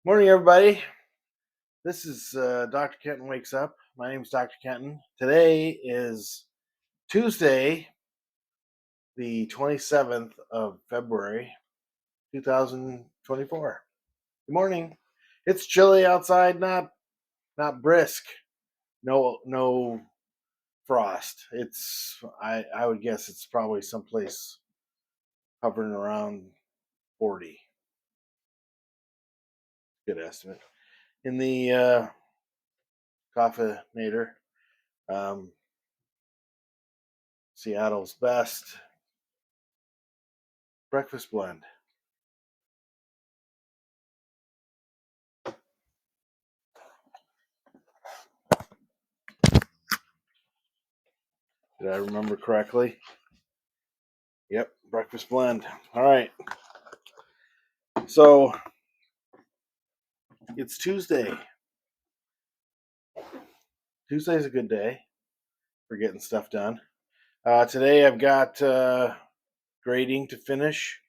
Morning, everybody. This is Dr. Kenton Wakes Up. My name is Dr. Kenton. Today is Tuesday, the 27th of February, 2024. Good morning. It's chilly outside, not brisk. No frost. I would guess it's probably someplace hovering around 40. Good estimate. In the Coffeinator, um, Seattle's best breakfast blend. Did I remember correctly? Yep, breakfast blend. All right. So it's Tuesday. Tuesday's a good day for getting stuff done. Today I've got grading to finish,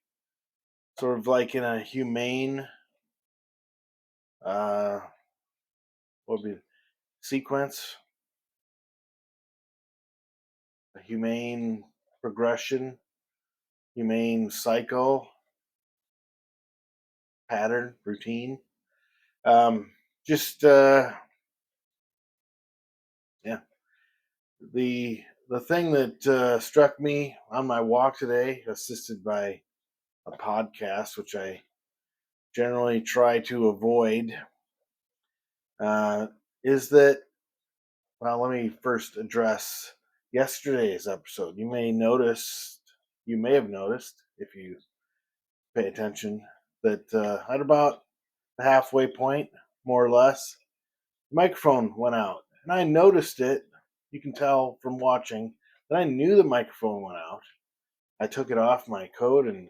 sort of like in a humane, uh, what would be sequence, a humane progression, humane cycle, pattern, routine. Um, just yeah, the thing that struck me on my walk today, assisted by a podcast, which I generally try to avoid, uh, is that, well, let me first address yesterday's episode. You may have noticed, if you pay attention, that at about the halfway point, more or less, the microphone went out. And I noticed it. You can tell from watching that I knew the microphone went out. I took it off my coat and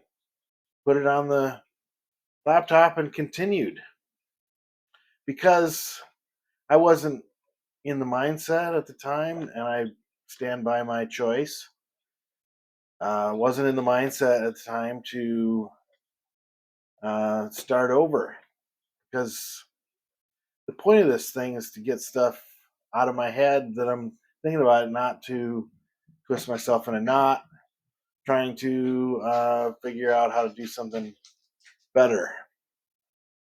put it on the laptop and continued because I wasn't in the mindset at the time, and I stand by my choice. Wasn't in the mindset at the time to start over because the point of this thing is to get stuff out of my head that I'm thinking about, it, not to twist myself in a knot, trying to figure out how to do something better.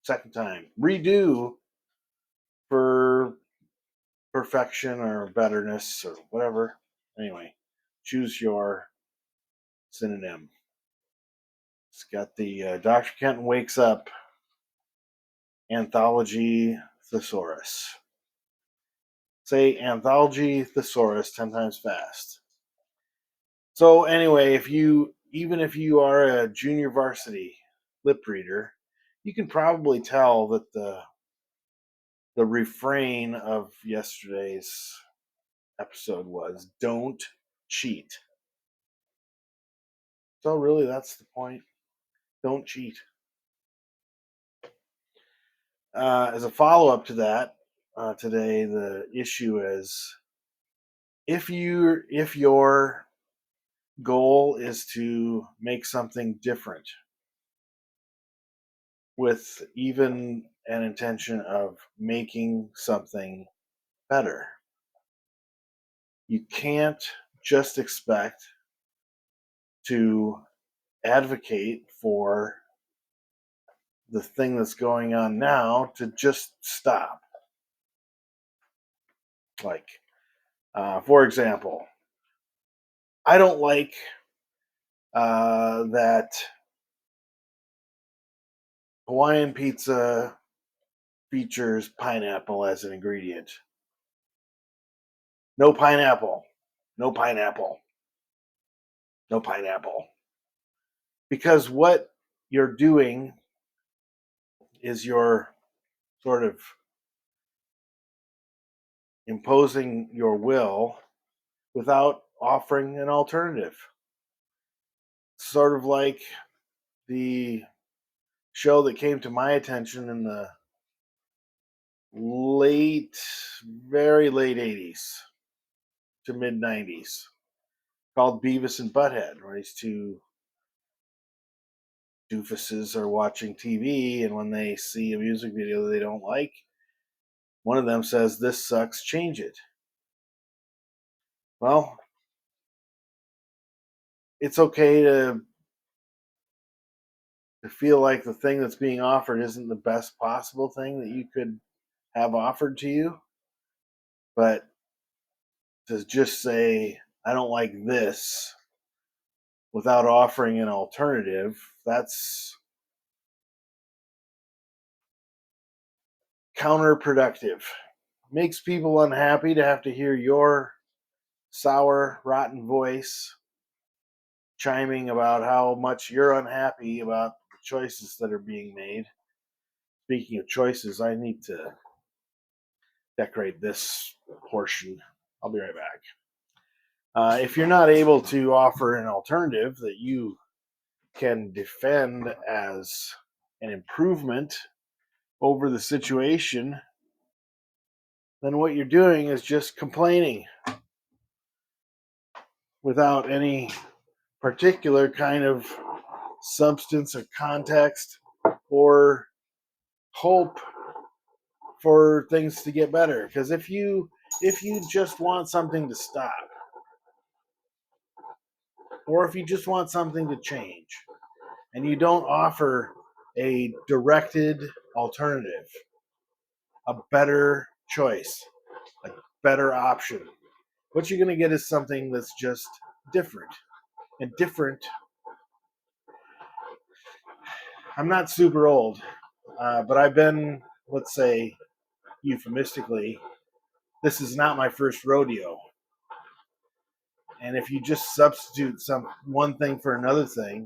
Second time, redo for perfection or betterness or whatever. Anyway, choose your synonym. It's got the Dr. Kenton Wakes Up Anthology Thesaurus. Say Anthology Thesaurus 10 times fast. So anyway, even if you are a junior varsity lip reader, you can probably tell that the refrain of yesterday's episode was don't cheat. So really that's the point. Don't cheat. As a follow-up to that, today the issue is if your goal is to make something different with even an intention of making something better, you can't just expect to advocate for the thing that's going on now to just stop. Like, for example, I don't like that Hawaiian pizza features pineapple as an ingredient. No pineapple. No pineapple. No pineapple. Because what you're doing is you're sort of imposing your will without offering an alternative. Sort of like the show that came to my attention in the very late 80s to mid 90s called Beavis and Butthead, where these two doofuses are watching TV, and when they see a music video that they don't like, one of them says, "This sucks, change it." Well, it's okay to feel like the thing that's being offered isn't the best possible thing that you could have offered to you, but to just say, "I don't like this," without offering an alternative, that's counterproductive. Makes people unhappy to have to hear your sour, rotten voice chiming about how much you're unhappy about the choices that are being made. Speaking of choices, I need to decorate this portion. I'll be right back. If you're not able to offer an alternative that you can defend as an improvement over the situation, then what you're doing is just complaining without any particular kind of substance or context or hope for things to get better. Because if you just want something to stop, or if you just want something to change, and you don't offer a directed alternative, a better choice, a better option, what you're going to get is something that's just different. And different, I'm not super old, but I've been, let's say, euphemistically, this is not my first rodeo. And if you just substitute some one thing for another thing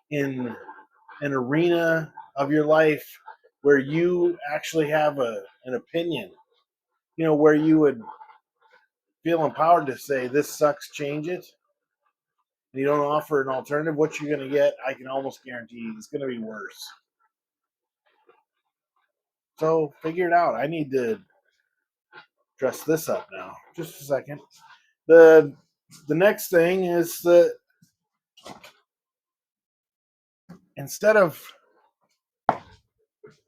in an arena of your life where you actually have an opinion, where you would feel empowered to say, "This sucks, change it," and you don't offer an alternative, what you're going to get, I can almost guarantee, is going to be worse. So figure it out. I need to dress this up now. Just a second. The next thing is that instead of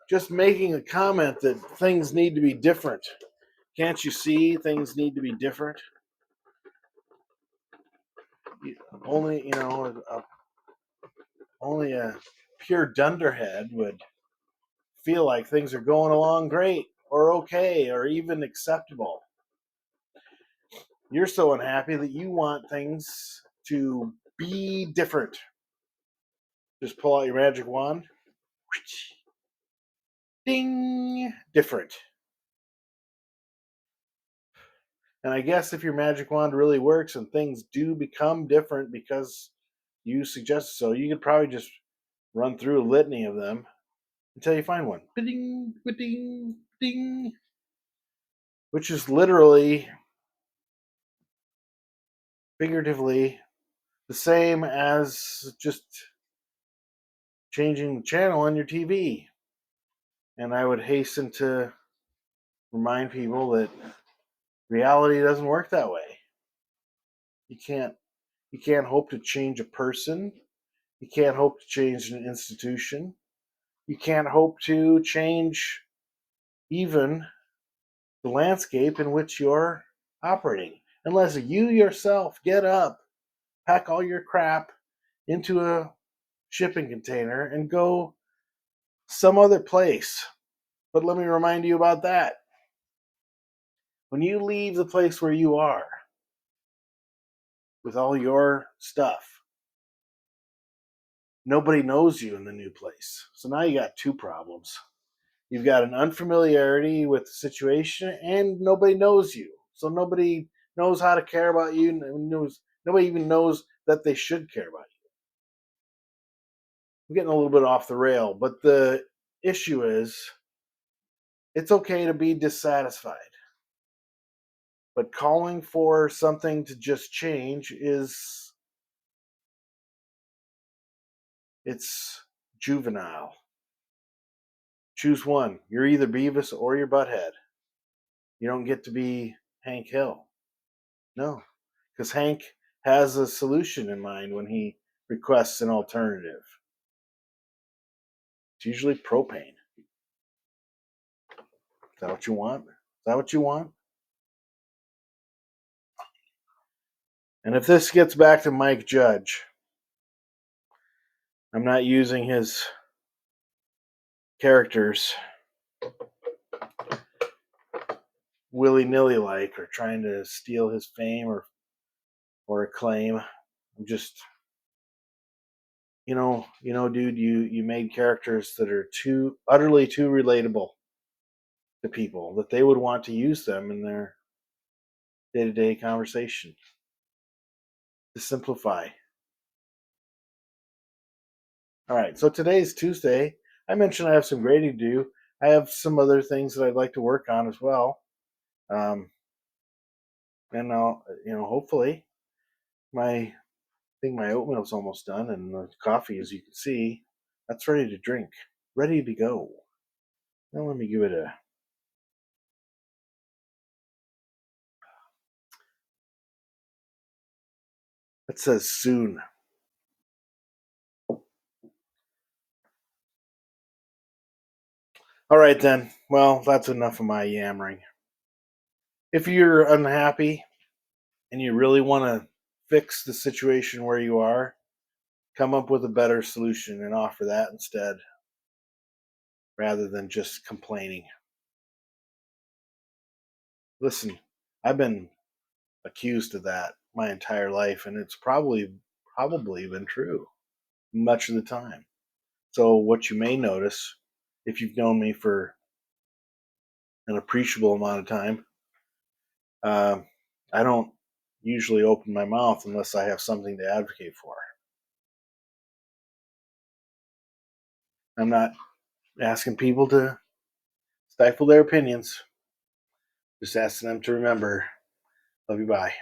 just making a comment that things need to be different, can't you see things need to be different? Only only a pure dunderhead would feel like things are going along great or okay or even acceptable. You're so unhappy that you want things to be different. Just pull out your magic wand. Ding! Different. And I guess if your magic wand really works and things do become different because you suggest so, you could probably just run through a litany of them until you find one. Ding, ding, ding. Which is literally, figuratively, the same as just changing the channel on your TV. And I would hasten to remind people that reality doesn't work that way. You can't hope to change a person. You can't hope to change an institution. You can't hope to change even the landscape in which you're operating unless you yourself get up, pack all your crap into a shipping container, and go some other place. But let me remind you about that. When you leave the place where you are with all your stuff, nobody knows you in the new place. So now you got two problems. You've got an unfamiliarity with the situation, and nobody knows you. So nobody knows how to care about you. Nobody even knows that they should care about you. I'm getting a little bit off the rail, but the issue is it's okay to be dissatisfied. But calling for something to just change it's juvenile. Choose one. You're either Beavis or you're Butthead. You don't get to be Hank Hill. No, because Hank has a solution in mind when he requests an alternative. It's usually propane. Is that what you want? Is that what you want? And if this gets back to Mike Judge, I'm not using his characters willy nilly like or trying to steal his fame or acclaim. I'm just dude, you made characters that are too relatable to people that they would want to use them in their day to day conversation. To simplify. All right, so today's Tuesday. I mentioned I have some grading to do. I have some other things that I'd like to work on as well. And I'll, hopefully, I think my oatmeal's almost done, and the coffee, as you can see, that's ready to drink, ready to go. Now let me give it a. It says soon. All right then. Well, that's enough of my yammering. If you're unhappy and you really want to fix the situation where you are, come up with a better solution and offer that instead, rather than just complaining. Listen, I've been accused of that my entire life, and it's probably been true much of the time. So what you may notice, if you've known me for an appreciable amount of time, uh, I don't usually open my mouth unless I have something to advocate for. I'm not asking people to stifle their opinions, just asking them to remember. Love you, bye.